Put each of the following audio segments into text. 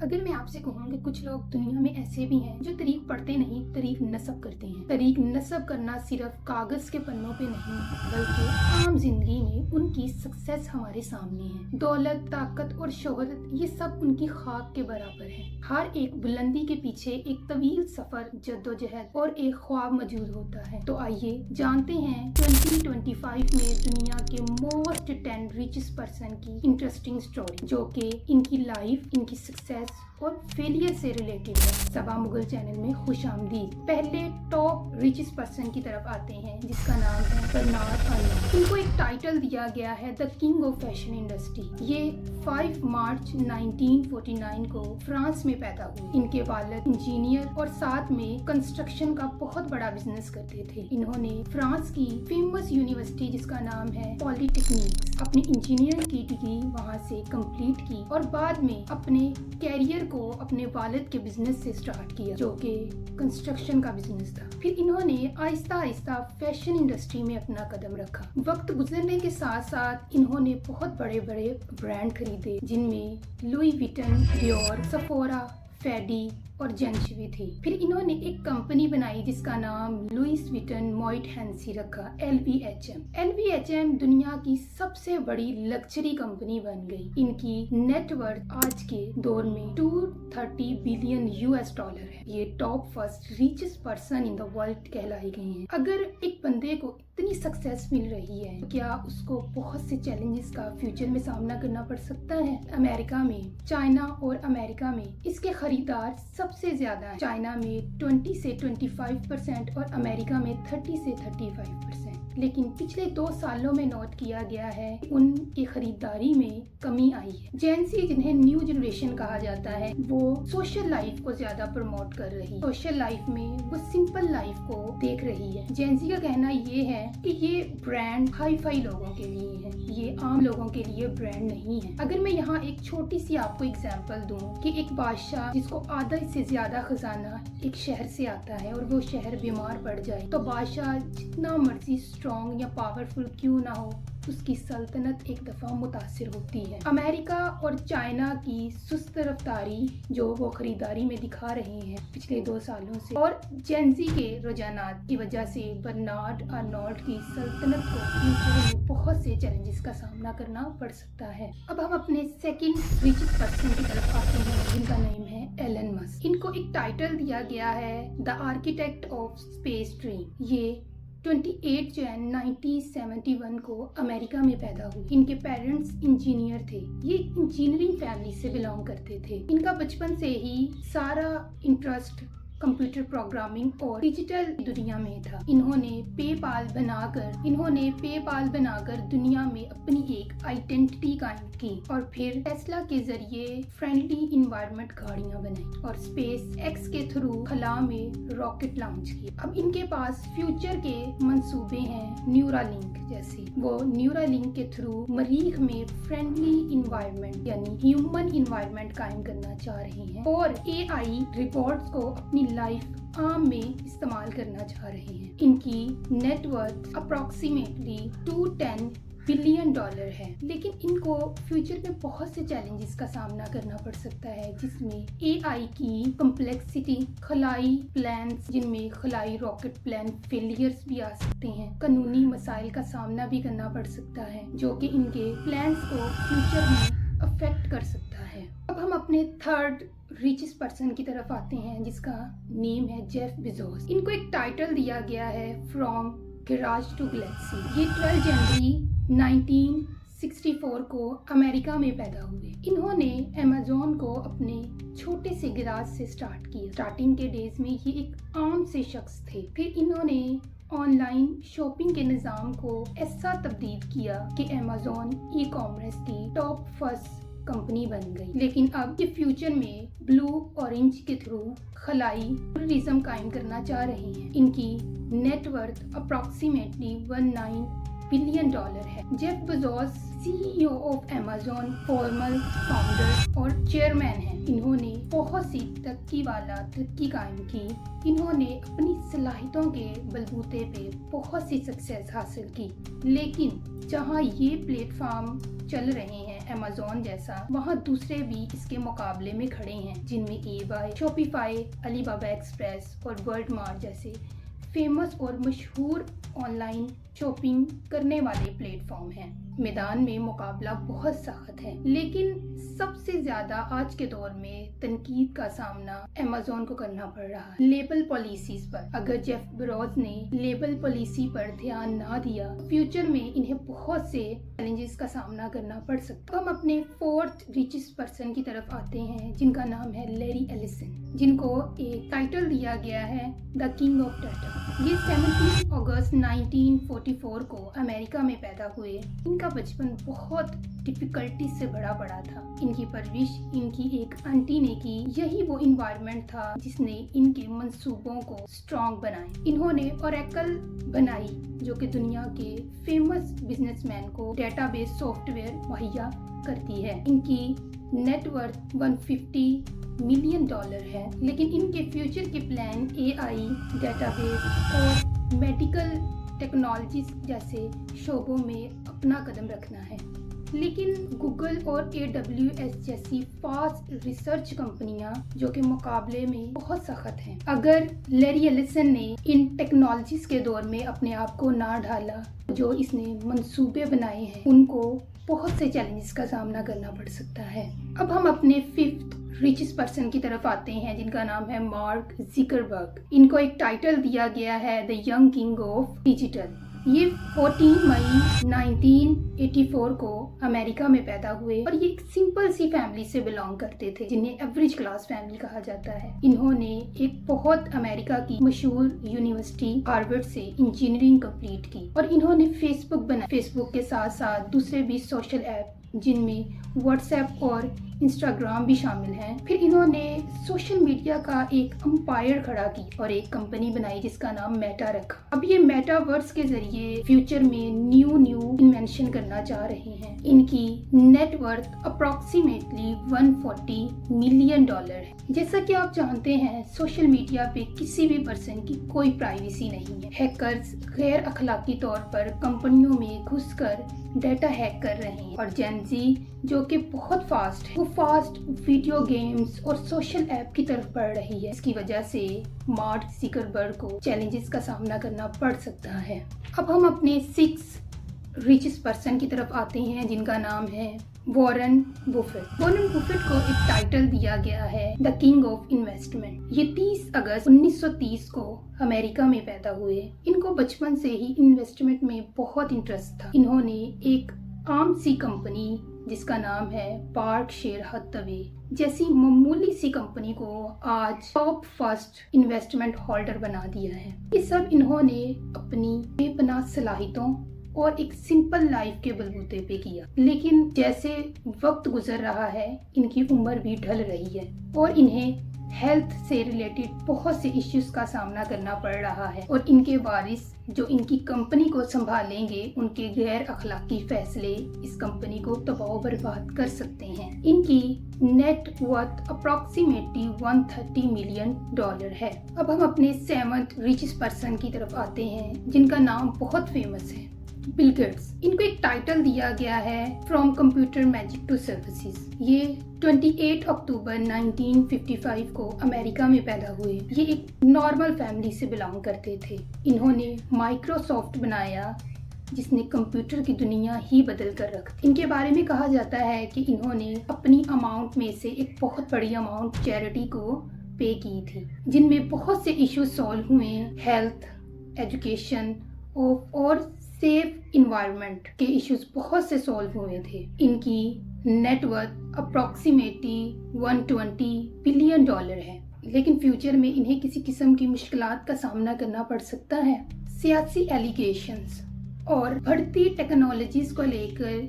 اگر میں آپ سے کہوں کہ کچھ لوگ دنیا میں ایسے بھی ہیں جو تاریخ پڑھتے نہیں، تاریخ نصب کرتے ہیں۔ تاریخ نصب کرنا صرف کاغذ کے پنوں پہ نہیں بلکہ عام زندگی میں ان کی سکسیس ہمارے سامنے ہے۔ دولت، طاقت اور شہرت یہ سب ان کی خاک کے برابر ہے۔ ہر ایک بلندی کے پیچھے ایک طویل سفر، جدوجہد اور ایک خواب موجود ہوتا ہے۔ تو آئیے جانتے ہیں 2025 میں دنیا کے موسٹ 10 ریچسٹ پرسن کی انٹرسٹنگ سٹوری، جو کہ ان کی لائف، ان کی سکسیس اور فیلئر سے ریلیٹڈ ہے۔ سبا مغل چینل میں خوش آمدید۔ پہلے ٹاپ ریچسٹ پرسن کی طرف آتے ہیں جس کا نام ہے برنارڈ ارنولڈ۔ ان کو ایک ٹائٹل دیا گیا ہے the king of fashion industry. یہ 5 مارچ 1949 کو فرانس میں پیدا ہوئے۔ ان کے والد انجینئر اور ساتھ میں کنسٹرکشن کا بہت بڑا بزنس کرتے تھے۔ انہوں نے فرانس کی فیمس یونیورسٹی جس کا نام ہے پولی ٹیکنیک، اپنی انجینئرنگ کی ڈگری وہاں سے کمپلیٹ کی اور بعد میں اپنے کیریئر کو اپنے والد کے بزنس سے سٹارٹ کیا جو کہ کنسٹرکشن کا بزنس تھا۔ پھر انہوں نے آہستہ آہستہ فیشن انڈسٹری میں اپنا قدم رکھا۔ وقت گزرنے کے ساتھ ساتھ انہوں نے بہت بڑے بڑے برانڈ خریدے جن میں لوئی ویٹن، ڈیور، سفورا، فیڈی اور جینشوی تھی۔ پھر انہوں نے ایک کمپنی بنائی جس کا نام لوئس ویٹن موئٹ ہینسی رکھا، LVHM۔ LVHM دنیا کی سب سے بڑی لگژری کمپنی بن گئی۔ ان کی نیٹ ورتھ آج کے دور میں $230 بلین ہے۔ یہ top first richest person in the world کہلائی گئی ہیں۔ اگر ایک بندے کو اتنی سکسیس مل رہی ہے تو کیا اس کو بہت سے چیلنجز کا فیوچر میں سامنا کرنا پڑ سکتا ہے؟ امریکہ میں، چائنا اور امریکہ میں اس کے خریدار سب سے زیادہ ہیں۔ چائنا میں 20 سے 25% اور امریکہ میں 30 سے 35%۔ لیکن پچھلے 2 سالوں میں نوٹ کیا گیا ہے ان کی خریداری میں کمی آئی ہے۔ جینسی جنہیں نیو جنریشن کہا جاتا ہے وہ سوشل لائف کو زیادہ پروموٹ کر رہی ہے۔ سوشل لائف میں وہ سمپل لائف کو دیکھ رہی ہے۔ جینسی کا کہنا یہ ہے کہ یہ برانڈ ہائی فائی لوگوں کے لیے ہے، یہ عام لوگوں کے لیے برانڈ نہیں ہے۔ اگر میں یہاں ایک چھوٹی سی آپ کو اگزامپل دوں کہ ایک بادشاہ جس کو آدھا سے زیادہ خزانہ ایک شہر سے آتا ہے اور وہ شہر بیمار پڑ جائے تو بادشاہ جتنا مرضی اسٹرانگ یا پاورفل کیوں نہ ہو اس کی سلطنت ایک دفعہ متاثر ہوتی ہے۔ امریکہ اور چائنا کی سست رفتاری جو وہ خریداری میں دکھا رہے ہیں پچھلے 2 سالوں سے اور جینزی کے رجحانات کی وجہ سے برنارڈ ارنولڈ کی سلطنت کو فیوچر میں بہت سے چیلنجز کا سامنا کرنا پڑ سکتا ہے۔ اب ہم اپنے سیکنڈ ریچسٹ پرسن کی طرف آتے ہیں جن کا نام ہے ایلن مسک۔ ان کو ایک ٹائٹل دیا گیا ہے دا آرکیٹیکٹ آف اسپیس ڈریم۔ یہ 28 جون 1971 کو امریکہ میں پیدا ہوئی۔ ان کے پیرنٹس انجینئر تھے۔ یہ انجینئرنگ فیملی سے بلانگ کرتے تھے۔ ان کا بچپن سے ہی سارا انٹرسٹ کمپیوٹر پروگرامنگ اور ڈیجیٹل دنیا میں تھا۔ انہوں نے پے پال بنا کر دنیا میں اپنی ایک آئیڈینٹی قائم کی اور پھر ٹیسلا کے ذریعے فرینڈلی انوائرمنٹ گاڑیاں بنائیں اور اسپیس ایکس کے تھرو خلا میں راکٹ لانچ کی۔ اب ان کے پاس فیوچر کے منصوبے ہیں نیورا لنک جیسے۔ وہ نیورا لنک کے تھرو مریخ میں فرینڈلی انوائرمنٹ یعنی ہیومن انوائرمنٹ قائم کرنا چاہ رہے ہیں اور AI روبوٹس کو اپنی لائف عام میں استعمال کرنا چاہ رہے ہیں۔ ان کی نیٹ ورتھ اپروکسیمیٹلی $210 بلین ہے، لیکن ان کو فیوچر میں بہت سے چیلنجز کا سامنا کرنا پڑ سکتا ہے جس میں AI کی کمپلیکسٹی، خلائی پلانس جن میں خلائی راکٹ پلان فیلئرز بھی آ سکتے ہیں، قانونی مسائل کا سامنا بھی کرنا پڑ سکتا ہے جو کہ ان کے پلانس کو فیوچر میں افیکٹ کر سکتا ہے۔ اب ہم اپنے تھرڈ ریچسٹ پرسن کی طرف آتے ہیں جس کا نیم ہے جیف بیزوس۔ ان کو ایک ٹائٹل دیا گیا ہے فرام گراج ٹو گلیکسی۔ یہ 12 جنوری 1964 کو امریکہ میں پیدا ہوئے۔ انہوں نے امیزون کو اپنے چھوٹے سے گراج سے سٹارٹ کیا۔ سٹارٹنگ کے ڈیز میں یہ ایک عام سے شخص تھے، پھر انہوں نے آن لائن شاپنگ کے نظام کو ایسا تبدیل کیا کہ امیزون ای کامرس کی ٹاپ فرسٹ کمپنی بن گئی۔ لیکن اب یہ فیوچر میں بلو اورنج کے تھرو خلائی ٹورزم قائم کرنا چاہ رہے ہیں۔ ان کی نیٹ ورتھ اپروکسیمیٹلی $19 بلین ہے۔ Jeff Bezos CEO of Amazon, former founder اور چیئرمین ہیں۔ انہوں نے بہت سی ترقی قائم کی۔ انہوں نے اپنی صلاحیتوں کے بلبوتے پہ بہت سی سکسیس حاصل کی، لیکن جہاں یہ پلیٹ فارم چل رہے ہیں Amazon جیسا، وہاں دوسرے بھی اس کے مقابلے میں کھڑے ہیں، جن میں eBay، Shopify، Alibaba Express اور Walmart جیسے فیمس اور مشہور آن لائن شاپنگ کرنے والے پلیٹ فارم ہیں۔ میدان میں مقابلہ بہت سخت ہے، لیکن سب سے زیادہ آج کے دور میں تنقید کا سامنا Amazon کو کرنا پڑ رہا ہے لیبل پالیسیز پر۔ اگر جیف بیزوس نے لیبل پالیسی پر دھیان نہ دیا، فیوچر میں انہیں بہت سے چیلنجز کا سامنا کرنا پڑ سکتا ہے۔ ہم اپنے فورتھ ریچسٹ پرسن کی طرف آتے ہیں، جن کا نام ہے لیری ایلیسن، جن کو ایک ٹائٹل دیا گیا ہے دا کنگ آف ڈیٹا۔ یہ 17 اگست 1944 کو امریکہ میں پیدا ہوئے۔ ان کا بچپن بہت ڈیفیکلٹی سے بھرا پڑا تھا۔ ان کی پرورش ان کی ایک آنٹی نے کی۔ یہی وہ انوائرمنٹ تھا جس نے ان کے منصوبوں کو اسٹرانگ بنائے۔ انہوں نے اوریکل بنائی، جو کہ دنیا کے فیمس بزنس مین کو ڈیٹا بیس سافٹ ویئر مہیا کرتی ہے۔ ان کی نیٹ ورتھ $150 ملین ہے، لیکن ان کے فیوچر کے پلان AI، ڈیٹا بیس اور میڈیکل ٹیکنالوجیز جیسے شعبوں میں اپنا قدم رکھنا ہے۔ لیکن گوگل اور AWS جیسی فاسٹ ریسرچ کمپنیاں جو کہ مقابلے میں بہت سخت ہیں، اگر لیری ایلیسن نے ان ٹیکنالوجیز کے دور میں اپنے آپ کو نہ ڈھالا جو اس نے منصوبے بنائے ہیں، ان کو بہت سے چیلنجز کا سامنا کرنا پڑ سکتا ہے۔ اب ہم اپنے ففتھ ریچسٹ پرسن کی طرف آتے ہیں، جن کا نام ہے مارک زکربرگ۔ ان کو ایک ٹائٹل دیا گیا ہے the young king of digital. یہ 14 مئی 1984 کو امریکہ میں پیدا ہوئے اور یہ ایک سمپل سی فیملی سے بلانگ کرتے تھے، جنہیں ایوریج کلاس فیملی کہا جاتا ہے۔ انہوں نے ایک بہت امریکہ کی مشہور یونیورسٹی ہارورڈ سے انجینئرنگ کمپلیٹ کی اور انہوں نے فیس بک بنایا۔ فیس بک کے ساتھ ساتھ دوسرے بھی سوشل ایپ جن میں واٹس ایپ اور انسٹاگرام بھی شامل ہیں۔ پھر انہوں نے سوشل میڈیا کا ایک امپائر کھڑا کی اور ایک کمپنی بنائی جس کا نام میٹا رکھا۔ اب یہ میٹا ورس کے ذریعے فیوچر میں نیو انوینشن کرنا چاہ رہے ہیں۔ ان کی نیٹ ورتھ اپروکسیمیٹلی $140 ملین ہے۔ جیسا کہ آپ جانتے ہیں، سوشل میڈیا پہ کسی بھی پرسن کی کوئی پرائیویسی نہیں ہے۔ ہیکرز غیر اخلاقی طور پر کمپنیوں میں گھس کر ڈیٹا ہیک کر رہے ہیں، اور جین زی جو کہ بہت فاسٹ ہے، وہ فاسٹ ویڈیو گیمز اور سوشل ایپ کی طرف بڑھ رہی ہے۔ اس کی وجہ سے مارک زکربرگ کو چیلنجز کا سامنا کرنا پڑ سکتا ہے۔ اب ہم اپنے 6 ریچسٹ پرسن کی طرف آتے ہیں، جن کا نام ہے وارن بفیٹ۔ وارن بفیٹ کو ایک ٹائٹل دیا گیا ہے دا کنگ آف انویسٹمنٹ۔ یہ 30 اگست 1930 کو امریکہ میں پیدا ہوئے۔ ان کو بچپن سے ہی انویسٹمنٹ میں بہت انٹرسٹ تھا۔ انہوں نے ایک عام سی کمپنی جس کا نام ہے پارک شیر ہتھوے جیسی معمولی سی کمپنی کو آج ٹاپ فرسٹ انویسٹمنٹ ہولڈر بنا دیا ہے۔ یہ سب انہوں نے اپنی بے پناہ صلاحیتوں اور ایک سمپل لائف کے بلبوتے پہ کیا، لیکن جیسے وقت گزر رہا ہے ان کی عمر بھی ڈھل رہی ہے اور انہیں ہیلتھ سے ریلیٹڈ بہت سے ایشوز کا سامنا کرنا پڑ رہا ہے، اور ان کے وارث جو ان کی کمپنی کو سنبھالیں گے، ان کے غیر اخلاقی فیصلے اس کمپنی کو تباہ و برباد کر سکتے ہیں۔ ان کی نیٹ ورتھ اپروکسیمیٹلی $130 ملین ہے۔ اب ہم اپنے 7th ریچسٹ پرسن کی طرف آتے ہیں، جن کا نام بہت فیمس ہے، بل گیٹس۔ ان کو ایک ٹائٹل دیا گیا ہے from computer magic to services. یہ 28 اکتوبر 1955 کو امریکہ میں پیدا ہوئے۔ یہ ایک نارمل فیملی سے بلانگ کرتے تھے۔ انہوں نے مائکروسافٹ بنایا جس نے کمپیوٹر کی دنیا ہی بدل کر رکھ دی۔ ان کے بارے میں کہا جاتا ہے کہ انہوں نے اپنی اماؤنٹ میں سے ایک بہت بڑی اماؤنٹ چیریٹی کو پے کی تھی، جن میں بہت سے ایشوز سالو ہوئے، ہیلتھ، ایجوکیشن اور سیف انوائرمنٹ کے ایشوز بہت سے سالو ہوئے تھے۔ ان کی نیٹ ورتھ اپروکسیمیٹلی $120 بلین ہے، لیکن فیوچر میں انہیں کسی قسم کی مشکلات کا سامنا کرنا پڑ سکتا ہے۔ سیاسی ایلیگیشنز اور بڑھتی ٹیکنالوجیز کو لے کر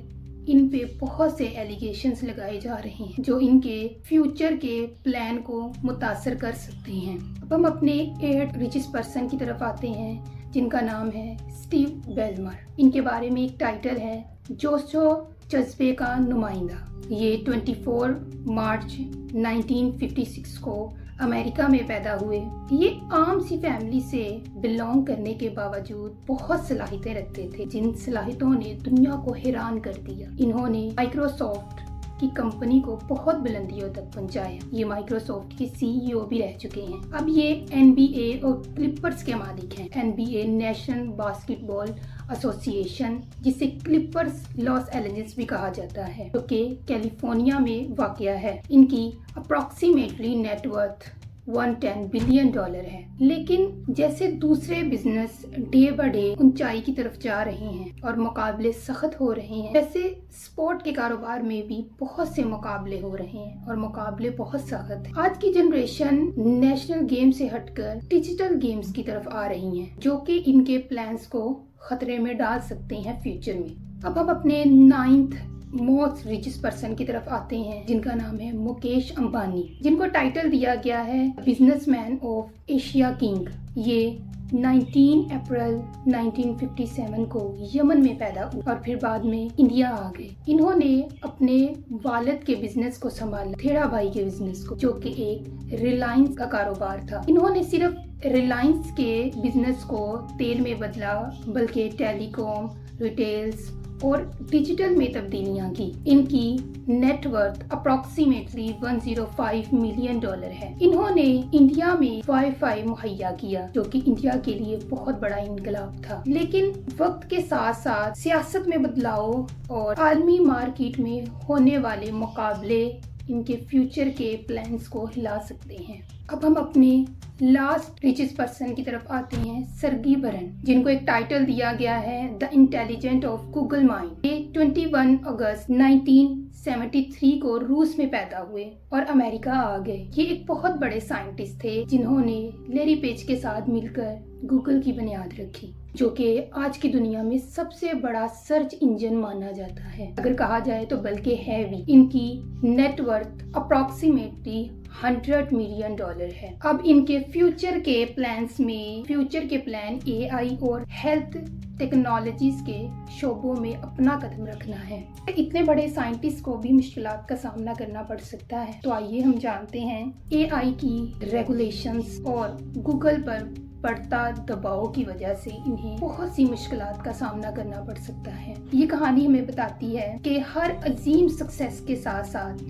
ان پہ بہت سے ایلیگیشنز لگائے جا رہے ہیں جو ان کے فیوچر کے پلان کو متاثر کر سکتے ہیں۔ اب ہم اپنے 8 ریچسٹ پرسن کی طرف آتے ہیں، جن کا نام ہے اسٹیو بیلمر۔ ان کے بارے میں ایک ٹائٹل ہے جوشو جذبے کا نمائندہ۔ یہ 24 مارچ 1956 کو امریکہ میں پیدا ہوئے۔ یہ عام سی فیملی سے بلونگ کرنے کے باوجود بہت صلاحیتیں رکھتے تھے، جن صلاحیتوں نے دنیا کو حیران کر دیا۔ انہوں نے مائکروسافٹ کی کمپنی کو بہت بلندیوں تک پہنچایا۔ یہ مائکروسافٹ کے CEO بھی رہ چکے ہیں۔ اب یہ NBA اور کلپرز کے مالک ہیں۔ NBA نیشنل باسکٹ بال ایسوسی ایشن، جسے کلپرز لاس اینجلس بھی کہا جاتا ہے، جو کہ کیلیفورنیا میں واقع ہے، ان کی اپروکسیمیٹلی نیٹ ورتھ $110 بلین ہے۔ لیکن جیسے دوسرے بزنس ڈے بائی ڈے اونچائی کی طرف جا رہے ہیں اور مقابلے سخت ہو رہے ہیں، ویسے سپورٹ کے کاروبار میں بھی بہت سے مقابلے ہو رہے ہیں اور مقابلے بہت سخت ہیں۔ آج کی جنریشن نیشنل گیم سے ہٹ کر ڈیجیٹل گیمز کی طرف آ رہی ہیں، جو کہ ان کے پلانز کو خطرے میں ڈال سکتے ہیں فیوچر میں۔ اب ہم اپنے 9th موسٹ ریچسٹ پرسن کی طرف آتے ہیں، جن کا نام ہے مکیش امبانی، جن کو ٹائٹل دیا گیا ہے business man of Asia king. یہ 19 اپریل 1957 کو یمن میں پیدا ہوئے اور پھر بعد میں انڈیا آ گئے۔ انہوں نے اپنے والد کے بزنس کو سنبھالا، تھیڑا بھائی کے بزنس کو، جو کہ ایک ریلائنس کا کاروبار تھا۔ انہوں نے صرف ریلائنس کے بزنس کو تیل میں بدلا، بلکہ ٹیلی کام، ریٹیلز اور ڈیجیٹل میں تبدیلیاں کی۔ ان کی نیٹ ورتھ اپروکسیمیٹلی $105 ملین ہے۔ انہوں نے انڈیا میں وائی فائی مہیا کیا، جو کہ انڈیا کے لیے بہت بڑا انقلاب تھا۔ لیکن وقت کے ساتھ ساتھ سیاست میں بدلاؤ اور عالمی مارکیٹ میں ہونے والے مقابلے ان کے فیوچر کے پلانز کو ہلا سکتے ہیں۔ اب ہم اپنے لاسٹ ریچسٹ پرسن کی طرف آتے ہیں، سرگی برن، جن کو ایک ٹائٹل دیا گیا ہے the intelligent of Google mind. یہ 21 اگست 1973 کو روس میں پیدا ہوئے اور امریکہ آ گئے۔ یہ ایک بہت بڑے سائنٹسٹ تھے، جنہوں نے لیری پیج کے ساتھ مل کر گوگل کی بنیاد رکھی، جو کہ آج کی دنیا میں سب سے بڑا سرچ انجن مانا جاتا ہے، اگر کہا جائے تو بلکہ ہے بھی۔ ان کی نیٹ ورتھ اپروکسیمیٹلی $100 ملین ہے۔ اب ان کے فیوچر کے پلان AI اور ہیلتھ ٹیکنالوجیز کے شعبوں میں اپنا قدم رکھنا ہے۔ اتنے بڑے سائنٹسٹ کو بھی مشکلات کا سامنا کرنا پڑ سکتا ہے، تو آئیے ہم جانتے ہیں AI کی ریگولیشنز اور گوگل پر بڑھتا دباؤ کی وجہ سے انہیں بہت سی مشکلات کا سامنا کرنا پڑ سکتا ہے۔ یہ کہانی ہمیں بتاتی ہے کہ ہر عظیم سکسیس کے ساتھ ساتھ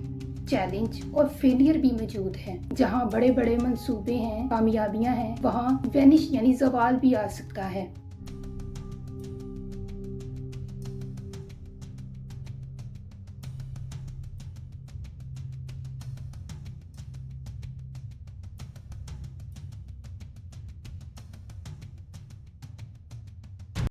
چیلنج اور فیلئر بھی موجود ہے۔ جہاں بڑے بڑے منصوبے ہیں، کامیابیاں ہیں، وہاں وینش یعنی زوال بھی آ سکتا ہے۔